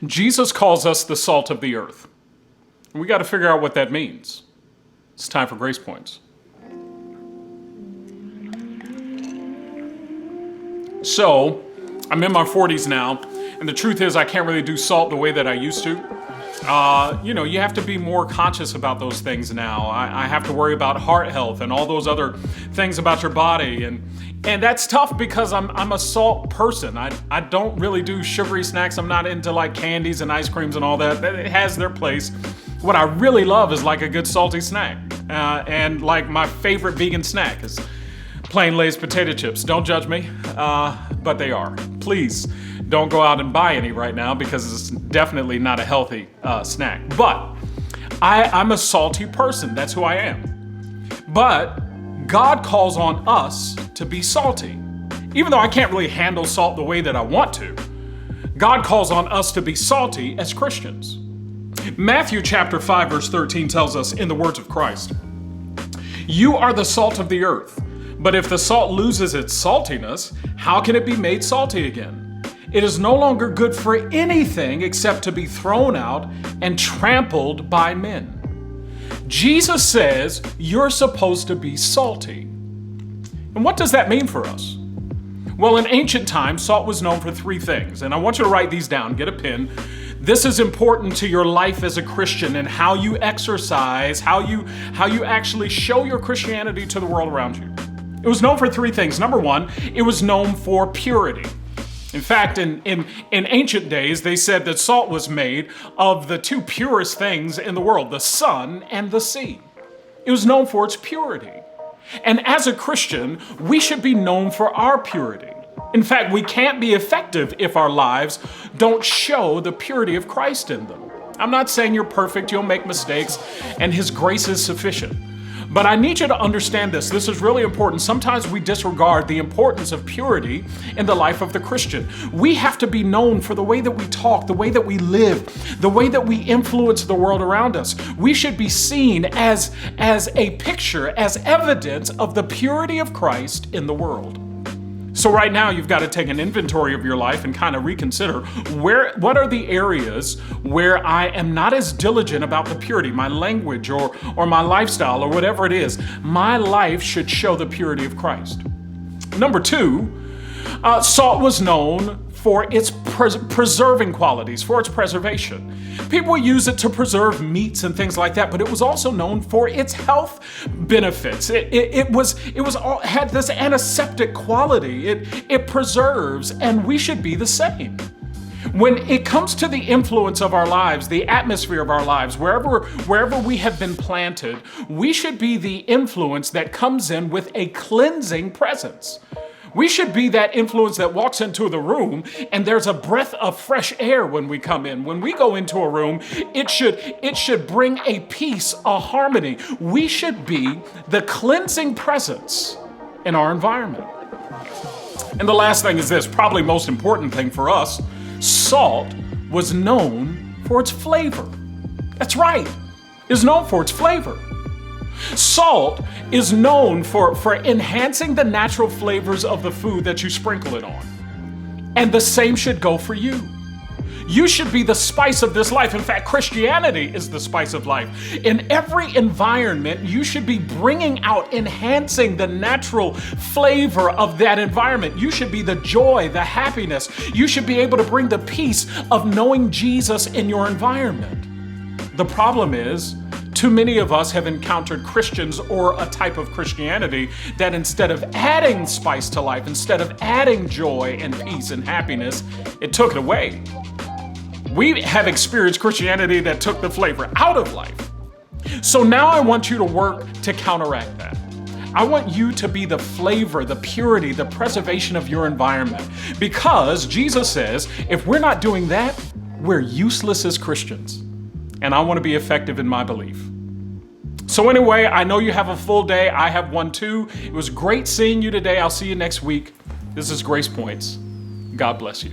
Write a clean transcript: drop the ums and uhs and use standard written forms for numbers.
Jesus calls us the salt of the earth. We got to figure out what that means. It's time for Grace Points. So, I'm in my 40s now, and the truth is I can't really do salt the way that I used to. You have to be more conscious about those things now. I have to worry about heart health and all those other things about your body, and that's tough because I'm a salt person. I don't really do sugary snacks. I'm not into like candies and ice creams and all that. It has their place. What I really love is like a good salty snack, and like my favorite vegan snack is plain Lay's potato chips. Don't judge me, but they are. Please don't go out and buy any right now because it's definitely not a healthy snack. But I'm a salty person. That's who I am. But God calls on us to be salty. Even though I can't really handle salt the way that I want to, God calls on us to be salty as Christians. Matthew chapter 5 verse 13 tells us in the words of Christ, "You are the salt of the earth, but if the salt loses its saltiness, how can it be made salty again? It is no longer good for anything except to be thrown out and trampled by men." Jesus says you're supposed to be salty. And what does that mean for us? Well, in ancient times, salt was known for three things, and I want you to write these down, get a pen. This is important to your life as a Christian and how you exercise, how you actually show your Christianity to the world around you. It was known for three things. Number one, it was known for purity. In fact, in ancient days, they said that salt was made of the two purest things in the world, the sun and the sea. It was known for its purity. And as a Christian, we should be known for our purity. In fact, we can't be effective if our lives don't show the purity of Christ in them. I'm not saying you're perfect, you'll make mistakes, and His grace is sufficient. But I need you to understand this. This is really important. Sometimes we disregard the importance of purity in the life of the Christian. We have to be known for the way that we talk, the way that we live, the way that we influence the world around us. We should be seen as a picture, as evidence of the purity of Christ in the world. So right now you've got to take an inventory of your life and kind of reconsider what are the areas where I am not as diligent about the purity, my language or my lifestyle or whatever it is. My life should show the purity of Christ. Number two, salt was known for its preserving qualities, for its preservation. People use it to preserve meats and things like that, but it was also known for its health benefits. It had this antiseptic quality. It preserves, and we should be the same. When it comes to the influence of our lives, the atmosphere of our lives, wherever we have been planted, we should be the influence that comes in with a cleansing presence. We should be that influence that walks into the room and there's a breath of fresh air when we come in. When we go into a room, it should bring a peace, a harmony. We should be the cleansing presence in our environment. And the last thing is this, probably most important thing for us, salt was known for its flavor. That's right, it's known for its flavor. Salt is known for enhancing the natural flavors of the food that you sprinkle it on. And the same should go for you. You should be the spice of this life. In fact, Christianity is the spice of life. In every environment, you should be bringing out, enhancing the natural flavor of that environment. You should be the joy, the happiness. You should be able to bring the peace of knowing Jesus in your environment. The problem is, too many of us have encountered Christians or a type of Christianity that instead of adding spice to life, instead of adding joy and peace and happiness, it took it away. We have experienced Christianity that took the flavor out of life. So now I want you to work to counteract that. I want you to be the flavor, the purity, the preservation of your environment. Because Jesus says, if we're not doing that, we're useless as Christians. And I want to be effective in my belief. So anyway, I know you have a full day. I have one too. It was great seeing you today. I'll see you next week. This is Grace Points. God bless you.